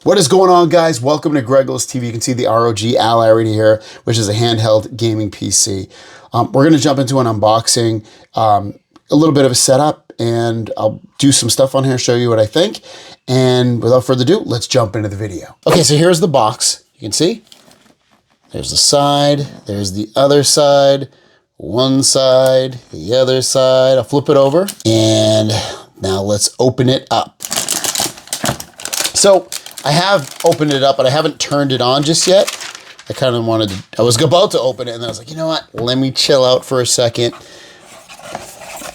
What is going on, guys? Welcome to Greg's TV. You can see the ROG Ally right here, which is a handheld gaming PC. We're going to jump into an unboxing, a little bit of a setup, and I'll do some stuff on here, show you what I think. And without further ado, let's jump into the video. Okay, so here's the box. You can see there's the side, there's the other side, one side, the other side. I'll flip it over, and now let's open it up. So I have opened it up, but I haven't turned it on just yet. I kind of wanted to, I was about to open it, and then I was like, you know what? Let me chill out for a second.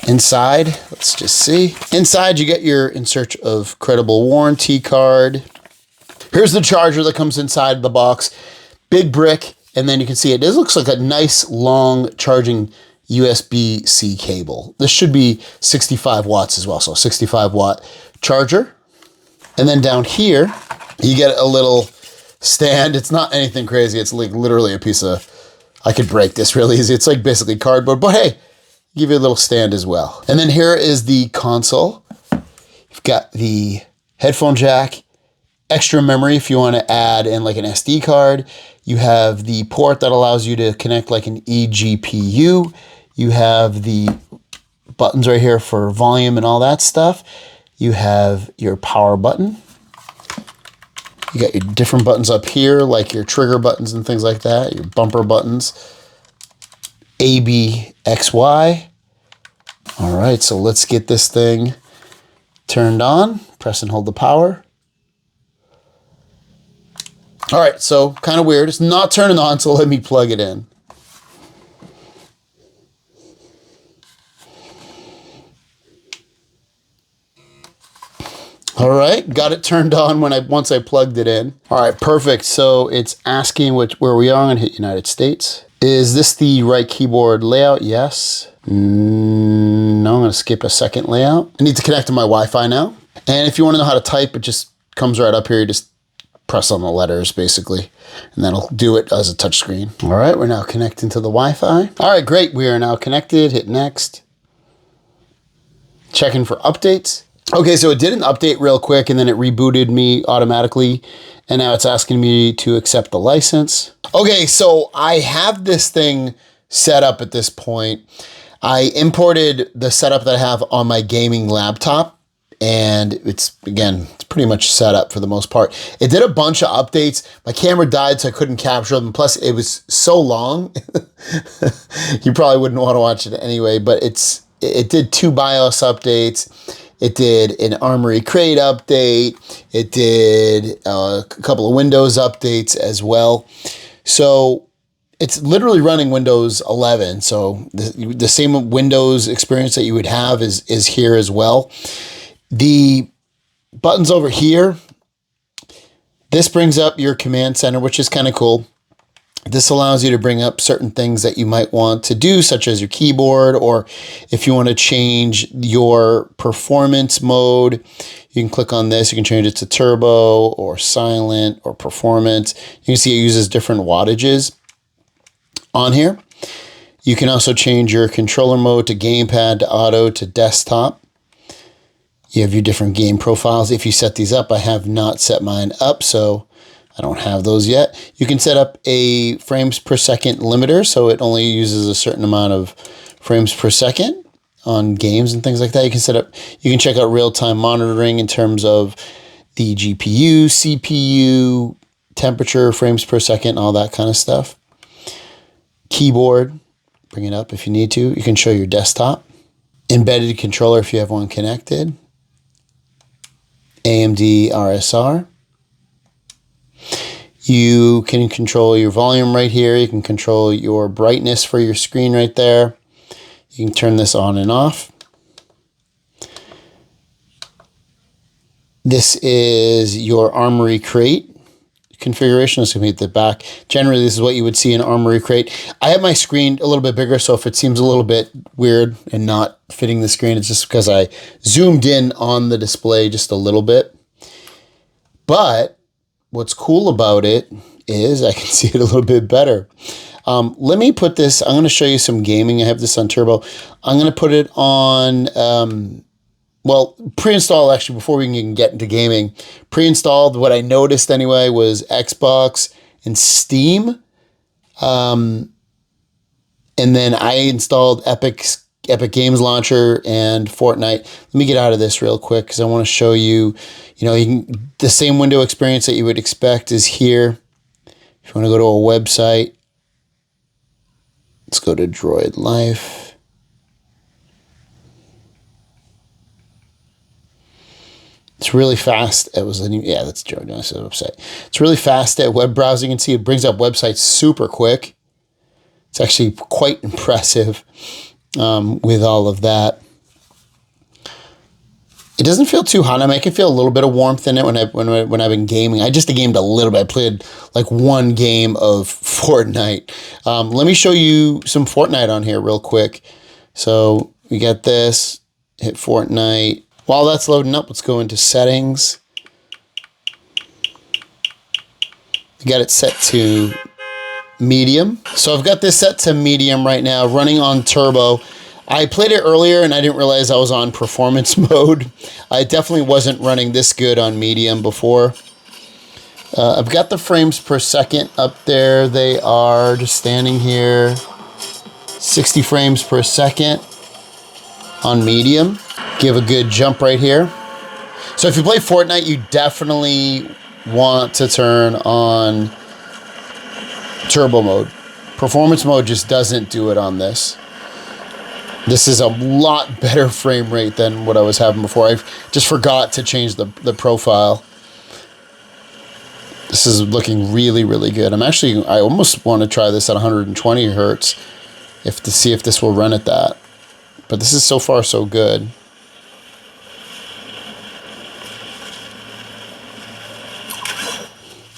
Inside, let's just see. Inside, you get your in search of credible warranty card. Here's the charger that comes inside the box. Big brick, and then you can see it. This looks like a nice, long charging USB-C cable. This should be 65 watts as well, so 65 watt charger. And then down here, you get a little stand. It's not anything crazy. It's like literally a piece of, I could break this really easy. It's like basically cardboard, but hey, give you a little stand as well. And then here is the console. You've got the headphone jack, extra memory if you want to add in like an SD card. You have the port that allows you to connect like an eGPU. You have the buttons right here for volume and all that stuff. You have your power button. You got your different buttons up here, like your trigger buttons and things like that, your bumper buttons, A, B, X, Y. All right, so let's get this thing turned on. Press and hold the power. All right, so kind of weird. It's not turning on, so let me plug it in. All right, got it turned on once I plugged it in. All right, perfect. So it's asking where we are. I'm gonna hit United States. Is this the right keyboard layout? Yes. No, I'm gonna skip a second layout. I need to connect to my Wi-Fi now. And if you wanna know how to type, it just comes right up here. You just press on the letters basically, and that'll do it as a touch screen. All right, we're now connecting to the Wi-Fi. All right, great, we are now connected. Hit next. Checking for updates. Okay, so it did an update real quick, and then it rebooted me automatically, and now it's asking me to accept the license. Okay, so I have this thing set up at this point. I imported the setup that I have on my gaming laptop, and it's pretty much set up for the most part. It did a bunch of updates. My camera died, so I couldn't capture them. Plus, it was so long. You probably wouldn't want to watch it anyway, but it did 2 BIOS updates. It did an Armory Crate update. It did a couple of Windows updates as well. So it's literally running Windows 11. So the same Windows experience that you would have is here as well. The buttons over here, this brings up your command center, which is kind of cool. This allows you to bring up certain things that you might want to do, such as your keyboard, or if you want to change your performance mode, you can click on this. You can change it to turbo or silent or performance. You can see it uses different wattages on here. You can also change your controller mode to gamepad, to auto, to desktop. You have your different game profiles. If you set these up, I have not set mine up, so I don't have those yet. You can set up a frames per second limiter, so it only uses a certain amount of frames per second on games and things like that. You can check out real-time monitoring in terms of the GPU, CPU, temperature, frames per second, all that kind of stuff. Keyboard, bring it up if you need to. You can show your desktop. Embedded controller if you have one connected. AMD RSR. You can control your volume right here. You can control your brightness for your screen right there. You can turn this on and off. This is your Armory Crate configuration. This is going to be at the back. Generally, this is what you would see in Armory Crate. I have my screen a little bit bigger, so if it seems a little bit weird and not fitting the screen, it's just because I zoomed in on the display just a little bit. But what's cool about it is I can see it a little bit better. Let me put this, I'm going to show you some gaming. I have this on turbo. I'm going to put it on well, pre-installed actually before we can even get into gaming. Pre-installed, what I noticed anyway was Xbox and Steam. And then I installed Epic Games Launcher and Fortnite. Let me get out of this real quick because I want to show you, the same window experience that you would expect is here. If you want to go to a website, let's go to Droid Life. It's really fast. That's Droid Life's website. It's really fast at web browsing. You can see it brings up websites super quick. It's actually quite impressive with all of that. It doesn't feel too hot. I mean, I can feel a little bit of warmth in it when I've been gaming. I just gamed a little bit. I played like one game of Fortnite. Let me show you some Fortnite on here real quick. So we got this. Hit Fortnite. While that's loading up, let's go into settings. I got it set to medium. So I've got this set to medium right now, running on turbo. I played it earlier and I didn't realize I was on performance mode. I definitely wasn't running this good on medium before. I've got the frames per second up there. They are just standing here. 60 frames per second on medium. Give a good jump right here. So if you play Fortnite, you definitely want to turn on turbo mode. Performance mode just doesn't do it on this. This is a lot better frame rate than what I was having before. I just forgot to change the profile. This is looking really, really good. I almost want to try this at 120 hertz to see if this will run at that. But this is so far so good.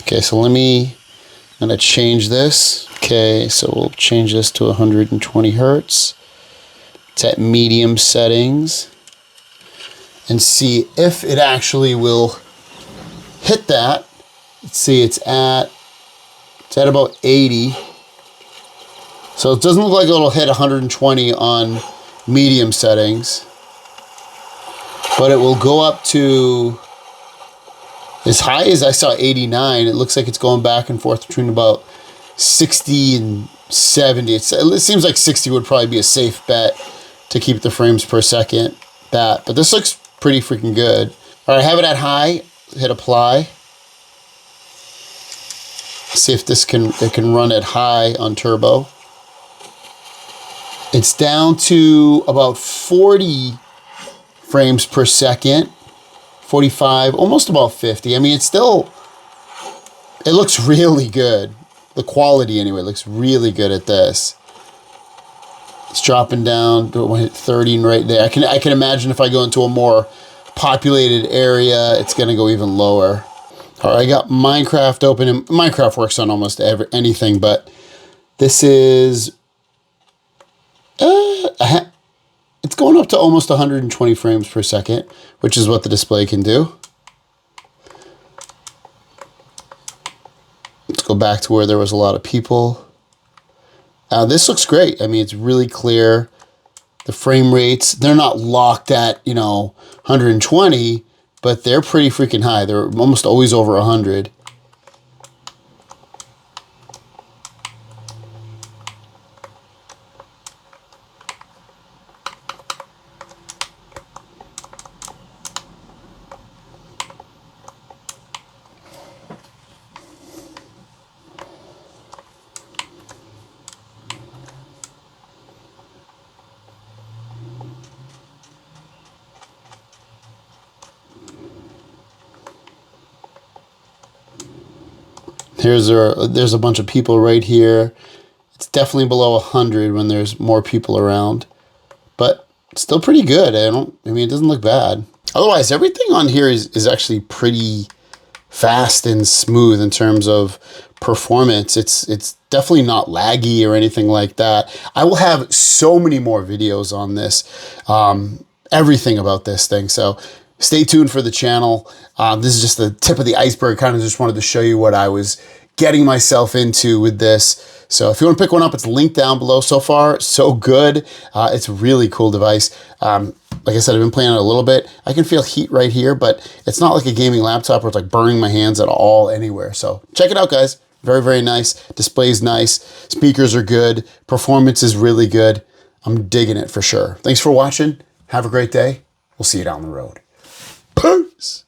Okay, so I'm gonna change this. Okay, so we'll change this to 120 hertz. It's at medium settings. And see if it actually will hit that. Let's see, it's at about 80. So it doesn't look like it'll hit 120 on medium settings. But it will go up to as high as I saw 89. It looks like it's going back and forth between about 60 and 70. It seems like 60 would probably be a safe bet to keep the frames per second that. But this looks pretty freaking good. All right, have it at high. Hit apply. See if it can run at high on turbo. It's down to about 40 frames per second. 45, almost about 50. I mean, it looks really good. The quality anyway looks really good at this. It's dropping down to hit 30 right there. I can imagine if I go into a more populated area, it's gonna go even lower. All right, I got Minecraft open, and Minecraft works on almost anything, but this is it's going up to almost 120 frames per second, which is what the display can do. Let's go back to where there was a lot of people. This looks great. I mean, it's really clear. The frame rates, they're not locked at, 120, but they're pretty freaking high. They're almost always over 100. There's a bunch of people right here. It's definitely below 100 when there's more people around, but it's still pretty good. It doesn't look bad. Otherwise, everything on here is actually pretty fast and smooth in terms of performance. It's definitely not laggy or anything like that. I will have so many more videos on this, everything about this thing. So stay tuned for the channel. This is just the tip of the iceberg. Kind of just wanted to show you what I was getting myself into with this. So if you want to pick one up, it's linked down below. So far, so good. It's a really cool device. Like I said, I've been playing it a little bit. I can feel heat right here, but it's not like a gaming laptop where it's like burning my hands at all anywhere. So check it out, guys. Very, very nice. Display's nice. Speakers are good. Performance is really good. I'm digging it for sure. Thanks for watching. Have a great day. We'll see you down the road. Peace.